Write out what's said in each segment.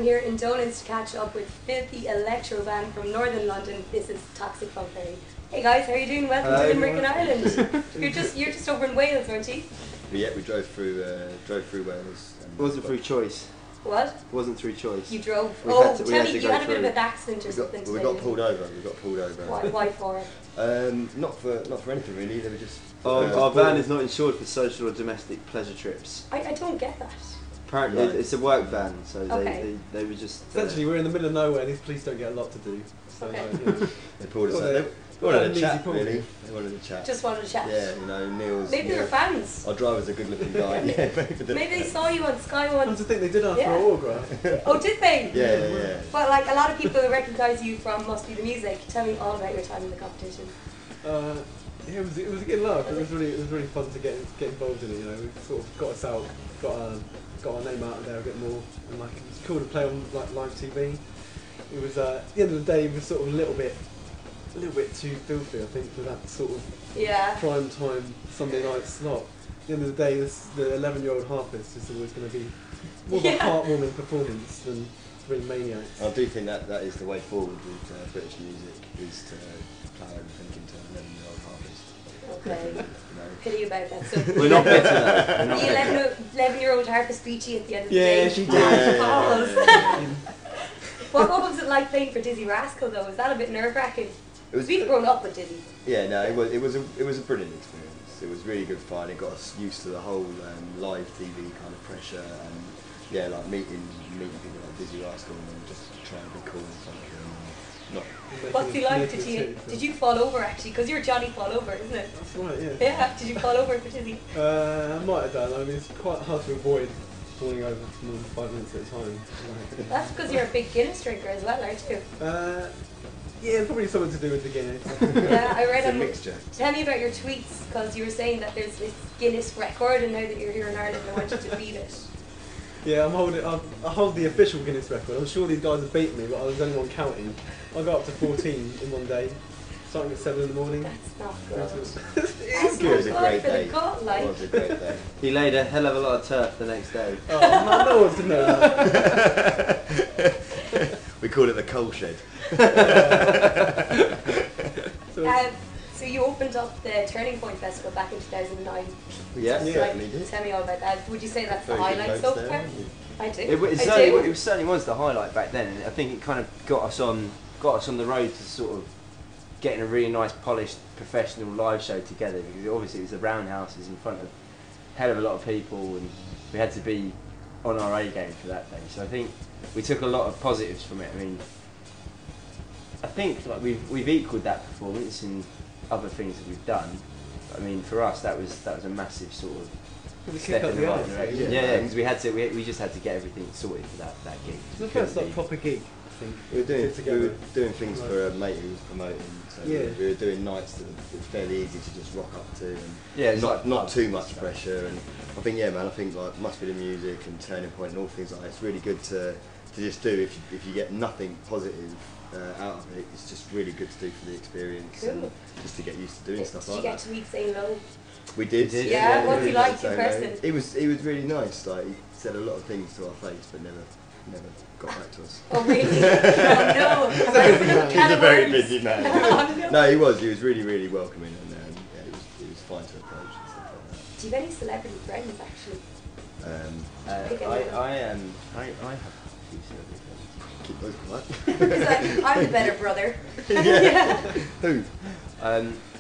here in Donans to catch up with filthy electro band from Northern London. This is Toxic Funk Berry. Hey guys, how are you doing? Welcome to Limerick and Ireland. You're just over in Wales, aren't you? Yeah, we drove through Wales. It wasn't through choice. What? It wasn't through choice. You drove. We had to you had go a bit of through. an accident or something. We got pulled over. Why for? Not for anything really. They were just. Our van is not insured for social or domestic pleasure trips. I don't get that. Apparently, it's a work van, so Okay. they were just. Essentially, we're in the middle of nowhere, and these police don't get a lot to do. So, Okay. They pulled us over. They wanted a chat, really. They wanted a chat. Just wanted to chat. Yeah, you know, Neil's. Maybe they're fans. Our driver's a good-looking guy. Yeah, Maybe they saw you on Sky One. That's the thing, they did ask for an autograph. Oh, did they? Yeah. But like a lot of people recognise you from Must Be the Music. Tell me all about your time in the competition. It was a good laugh. It was really fun to get involved in it. You know, we sort of got us out, got our name out there a bit more, and like it was cool to play on like live TV. It was at the end of the day, it was sort of a little bit too filthy, I think, for that sort of prime time Sunday night slot. At the end of the day, the 11-year-old harpist is always going to be more of a heartwarming performance than three maniacs. I do think that is the way forward with British music, is to plough everything into an 11-year-old harpist. Okay. Pity about that. So We're not bitter though. The 11-year-old harpist beat you at the end of the Yeah, day. she did. What was it like playing for Dizzy Rascal though? Was that a bit nerve-wracking? We've grown up with Dizzy. Yeah, no, it was a brilliant experience. It was really good fun. It got us used to the whole live TV kind of pressure, and yeah, like meeting people like Dizzy Rascal and just trying to be cool and funky. What's he like? Did you fall over actually? Because you're Johnny Fall Over, isn't it? That's right, yeah. Yeah. Did you fall over for Dizzy? I might have done. I mean, it's quite hard to avoid falling over for more than 5 minutes at a time. That's because you're a big Guinness drinker as well, aren't you? Yeah, probably something to do with the Guinness. Yeah, I read It's a mixture. Tell me about your tweets, because you were saying that there's this Guinness record, and now that you're here in Ireland, I want you to beat it. Yeah, I hold the official Guinness record. I'm sure these guys have beaten me, but I was only one counting. I got up to 14 in one day, starting at 7 in the morning. That's not good. It's It was a great for the day. gut, like. It was a great day. He laid a hell of a lot of turf the next day. Oh, no one to know that. We call it the coal shed. So you opened up the Turning Point Festival back in 2009. Yeah, Like, certainly did. tell me all about that. Would you say that's the Very good highlight so notes far? there. I do. It certainly was the highlight back then, and I think it kind of got us on the road to sort of getting a really nice, polished, professional live show together. Because obviously it was the roundhouses in front of a hell of a lot of people, and we had to be on our A game for that day. So I think we took a lot of positives from it. I mean, I think like we've equalled that performance in other things that we've done. I mean, for us that was a massive sort of step in the right direction. Yeah, because we just had to get everything sorted for that gig. It's the first like, proper gig, I think. We were doing things for a mate who was promoting, so we were doing nights that were fairly easy to just rock up to, and not too much pressure. And I think I think like Must Be the Music and Turning Point and all things like that, it's really good to just do if you get nothing positive out of it. It's just really good to do for the experience and just to get used to doing stuff like that. Did you get to meet Zane Lowe? We did. Yeah, what's he like in person? He was really nice. Like he said a lot of things to our face, but never got back to us. Oh really? Oh no! He's a very busy man. Oh, no, he was really welcoming, and it was fine to approach and stuff like that. Do you have any celebrity friends actually? I have a few celebrity friends. Keep those quiet. It's like, I'm the better brother. Yeah. Who?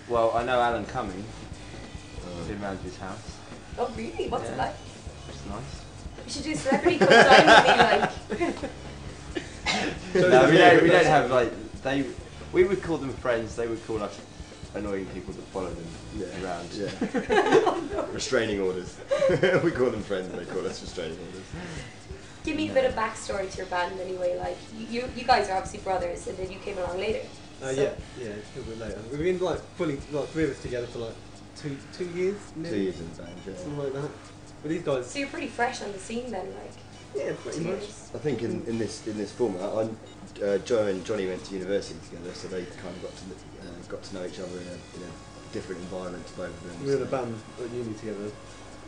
Well, I know Alan Cumming. Been round to his house. Oh really? What's it like? It's nice. You should do celebrity come time with me, like. No, we don't have like we would call them friends. They would call us annoying people that follow them around. Yeah. Oh, no. Restraining orders. We call them friends. They call us restraining orders. Give me a bit of backstory to your band anyway. Like you guys are obviously brothers, and then you came along later. Yeah, a little bit later. We've been like fully like 3 of us together for like 2 years. 2 years in the band, yeah. Something like that. But these guys. So you're pretty fresh on the scene then, like. Yeah, pretty much. I think in this format, Joe and Johnny went to university together, so they kind of got to know each other in a different environment to both of them. We were in a band at uni together.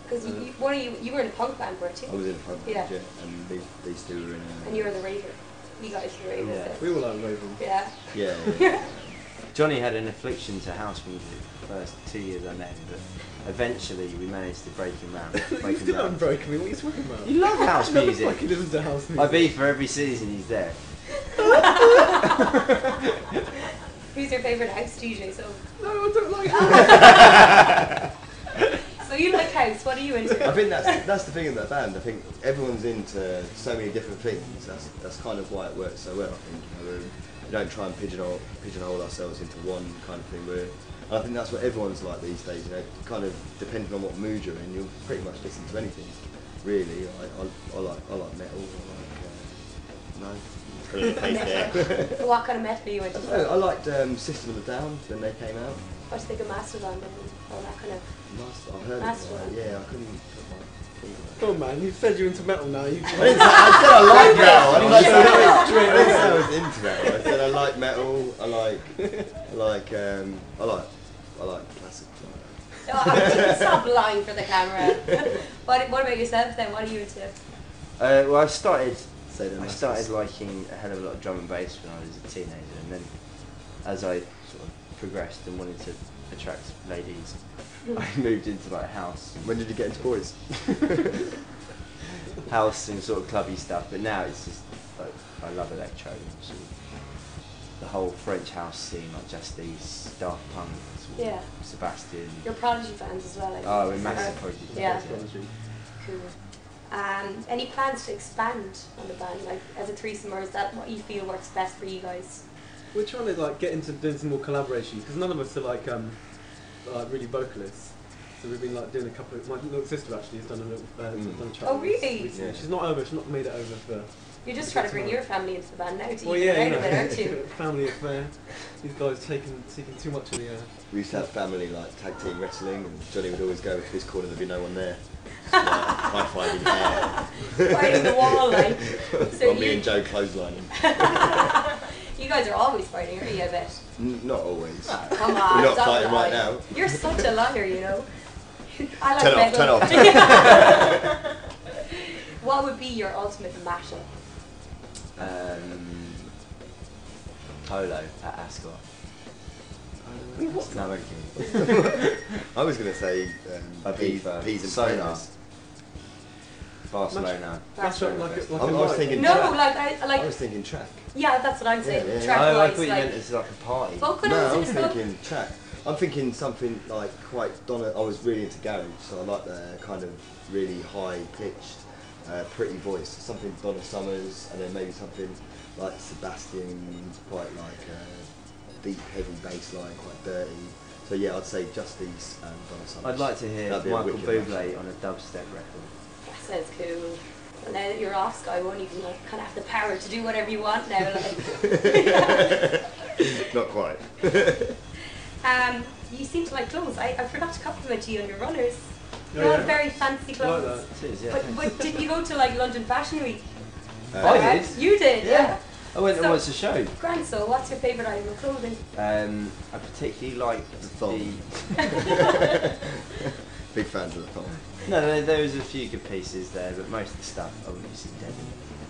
Because you were in a punk band, weren't you? I was in a punk band, yeah. And these two were in a... And you were the raver. You guys were ravers. Yeah. We all like raving. Yeah. Yeah. Johnny had an affliction to house music the first 2 years I met him, but eventually we managed to break him round. You still haven't broken me, what are you talking about? You love house music. Like he listens to house music. I be for every season he's there. Who's your favourite house DJ? So. No, I don't like house. So you like house? What are you into? I think that's the thing in that band. I think everyone's into so many different things. That's kind of why it works so well. I think we don't try and pigeonhole ourselves into one kind of thing. I think that's what everyone's like these days. Kind of depending on what mood you're in, you'll pretty much listen to anything. Really, I like metal. What kind of metal are you into? I liked System of a Down when they came out. What do you think of Mastodon and all that kind of? I've heard Mastodon. of it. Yeah, I couldn't put my finger on it. Come on, man, you said you're into metal now. I said I like metal. I didn't say I was into metal. I said I like metal. I like classic. Oh, stop lying for the camera. What about yourself then? What are you into? Well, I started Masters. liking a hell of a lot of drum and bass when I was a teenager, and then as I sort of progressed and wanted to attract ladies, I moved into like house. When did you get into boys? House and sort of clubby stuff, but now it's just like I love electro, sort of the whole French house scene, like Justice, Daft Punk, sort of Yeah. Sebastian. You're Prodigy fans as well, I think. Oh, we're massive Prodigy fans. Yeah. Cool. Any plans to expand on the band, like as a threesome, or is that what you feel works best for you guys? We're trying to like get into doing some more collaborations because none of us are like really vocalists. So we've been like doing a couple of. My little sister actually has done a little done a track. Oh, really? Recently. Yeah. She's not over. She's not made it over for. You're just trying to bring your family into the band now to Well, even yeah, out of it, aren't you? Family affair. These guys seeking too much of the air. We used to have family like tag team wrestling, and Johnny would always go to his corner. There'd be no one there. Like, high-fiving air. Fighting the wall, like. So Me and Joe clotheslining. You guys are always fighting, aren't you? I bet. Not always. Come on, We're not stop fighting right lying. now. You're such a liar, you know. I like Turn metal. off. What would be your ultimate mashup? Polo at Ascot. No, I'm kidding. I was going to say Ibiza, peas and Sonar. potatoes. Barcelona. That's like a I was thinking No, track. like I was thinking track. yeah, that's what I'm saying. Yeah, yeah. Track Oh, I wise, thought you like meant it's like a party. vocals No, I'm and stuff. thinking track. I'm thinking something like quite Donna. I was really into garage, so I like the kind of really high pitched, pretty voice. Something Donna Summers, and then maybe something like Sebastian, quite like deep, heavy bass line, quite dirty. So yeah, I'd say Justice and Donna Summers. I'd like to hear That'd be a Michael wicked Bublé mashup. on a dubstep record. That sounds cool. And now that you're off Sky One, you can like kind of have the power to do whatever you want now. Like. Not quite. You seem to like clothes. I forgot to compliment you on your runners. Oh, You have yeah. very fancy I like clothes. that. It is, yeah. But didn't you go to like London Fashion Week? I did. You did, yeah. I went and So- watched the show. Grand, so what's your favourite item of clothing? I particularly like The thong. Big fans of the thong. No, there was a few good pieces there, but most of the stuff I wouldn't be dead.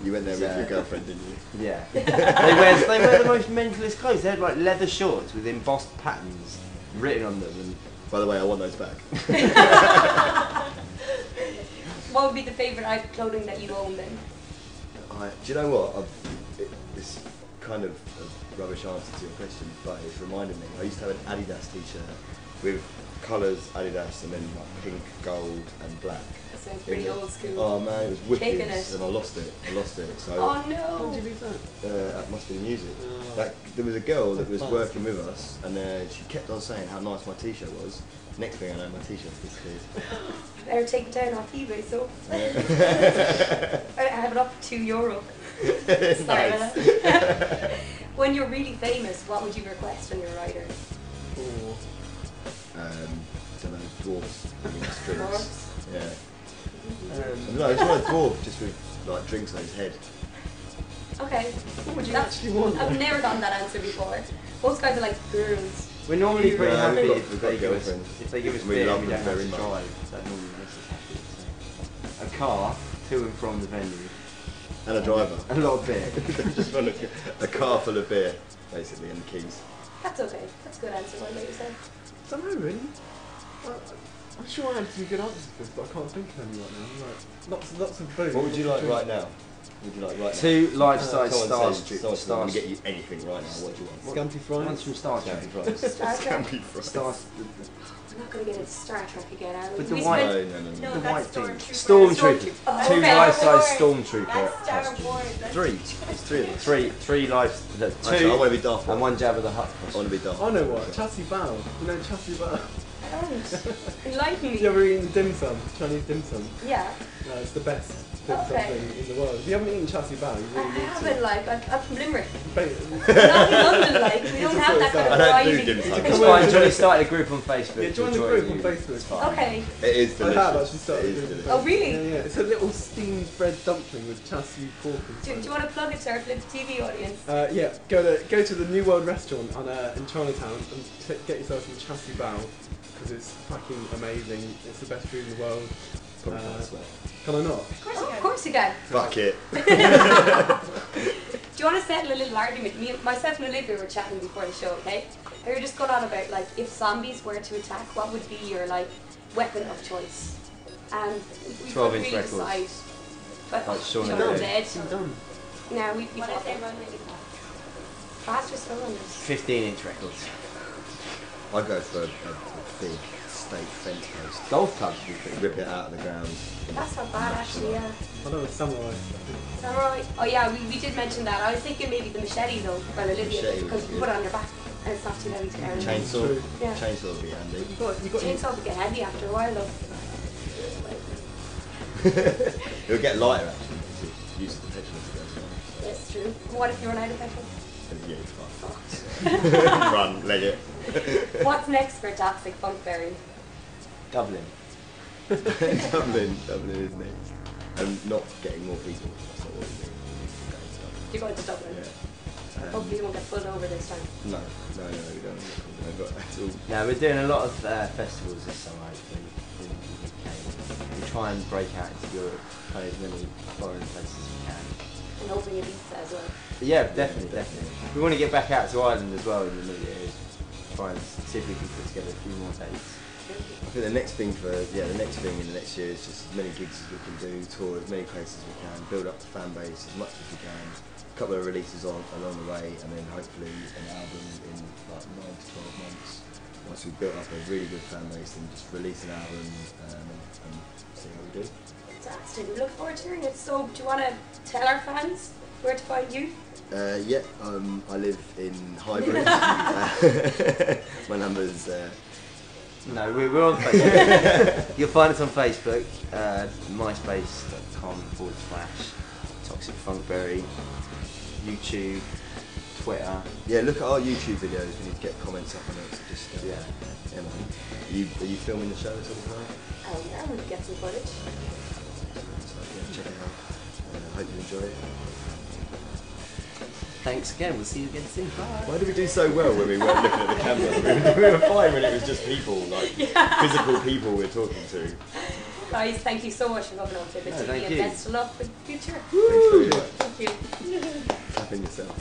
You went there with So- your girlfriend, didn't you? Yeah. they wear the most mentalist clothes. They had like leather shorts with embossed patterns written on them. And By the way, I want those back. What would be the favourite item of clothing that you own then? Do you know what? It's kind of a rubbish answer to your question, but it's reminded me. I used to have an Adidas t-shirt with colours Adidas and then like pink, gold and black. That sounds pretty old school. Oh man, it was wicked, Taking it. and I lost it. So Oh How no! did you lose that? that must be the music. Oh. There was a girl that was Fast. working with us, and she kept on saying how nice my t-shirt was. Next thing I know, my t-shirt's disappeared. Better take it down off eBay, so. I have it up for €2. Sorry about that. When you're really famous, what would you request on your rider? Oh. Don't know, dwarfs with strings. Dwarfs? Yeah. No, I just want a dwarf just with like drinks on his head. Okay. What would you That's- actually want? I've never gotten that answer before. Most guys are like girls. we're normally pretty No, happy we've got- if we've they got give us girlfriends. if they give us We beer love and we them don't have very to much. drive. That normally makes us happy. a car to and from the venue. And a driver. And a lot of beer. Just want a car full of beer, basically, and the keys. That's okay. That's a good answer. What about yourself? I don't know really. I'm sure I had some good answers for this, but I can't think of any right now. Like, lots of booze. What would you like right now? Would you like right now? 2 life-size Someone stars. can get you anything right now. What do you want? Scampy fries. One's from Star Trek. Scampy fries. Star Trek? Scampy fries. Stars. I'm not going to get into Star Trek again, are we? With the We white- spent- No. No, The that's white thing. Stormtrooper. Stormtrooper. Oh, 2 okay. life-size That's Stormtrooper. Star costumes. Wars. That's 3. It's 3 of us. 3 lives. Actually, I 2 want to be Darth and 1 Jabba the Hutt I costume. want to be Darth I know what. Chassis bao. You know chassis bao. I don't. Enlighten Have you me. ever eaten dim sum? Chinese dim sum. Yeah. No, it's the best dim sum Okay. thing in the world. If you haven't eaten chassis bao, you I really need haven't, to. like, I'm from Limerick. Ba- Not in London, like, we don't have that kind of I don't do variety. dim sum. It's fine. Johnny started a group on Facebook. Yeah, join the Enjoy group you. on Facebook. It's fine. Okay. It is I delicious. have actually started It is doing delicious. Oh, really? Yeah. It's a little steamed bread dumpling with chassis pork Do inside. you want to plug it to our Flip TV audience? Yeah, go to the New World restaurant in Chinatown and get yourself some chassis bao because it's fucking amazing. It's the best food in the world. Probably can't swear. Can I not? Of course you can. Fuck it. Do you want to settle a little argument? Myself and Olivia were chatting before the show, okay? And we were just going on about, like, if zombies were to attack, what would be your, like, weapon of choice? And we 12 couldn't inch really records. decide. But Like Shaun Shaun of of the the Dead. I'm done. No, we What thought if they run really fast? fast or slow runners. 15-inch records. I go for a big steak fence post. Golf club. Rip it out of the ground. That's not bad, actually, yeah. I know it's samurai. Is that right? Oh, yeah, we did mention that. I was thinking maybe the machete, though. Well, Olivia, Machete because would you be put it on your back and it's not too heavy to carry. Chainsaw. True. Yeah. Chainsaw would be handy. You got Chainsaw would get heavy after a while, though. It'll get lighter actually because you're used to the petrol as well. That's true. What if you run out of petrol? Yeah, it's fine. Fucked. Run, leg it. What's next for Toxic Funk Berry? Dublin. Dublin is next. And not getting more people. That's not what we do. You're going to Dublin? Yeah. Hopefully you won't get pulled over this time. No, we don't. That's all. No, we're doing a lot of festivals this summer, hopefully, in the UK. We try and break out into Europe, play as many foreign places as we can. And hoping it beats that as well. But yeah, definitely. We want to get back out to Ireland as well in the new year. Try and see if we can put together a few more dates. I think the next thing in the next year is just as many gigs as we can do, tour as many places as we can, build up the fan base as much as we can, a couple of releases along the way, and then hopefully an album in like 9 to 12 months. Once we've built up a really good fan base, then just release an album and see how we do. Fantastic. We look forward to hearing it. So, do you want to tell our fans where to find you? I live in Highbury. My number's No, we're on Facebook. You'll find us on Facebook, myspace.com/Toxic Funk Berry, YouTube, Twitter. yeah. Look at our YouTube videos. We need to get comments up on it. So just Yeah. man. Are you filming the show at all tonight? Oh, yeah, we'll get some footage. So yeah, check it out. Hope you enjoy it. Thanks again. We'll see you again soon. Bye. Why did we do so well when we weren't looking at the camera? We were fine when it was just people, like physical people we're talking to. Guys, thank you so much for coming on to the No, TV thank and you. best of luck with the future. Thanks very much. Thank you. Clapping yourself.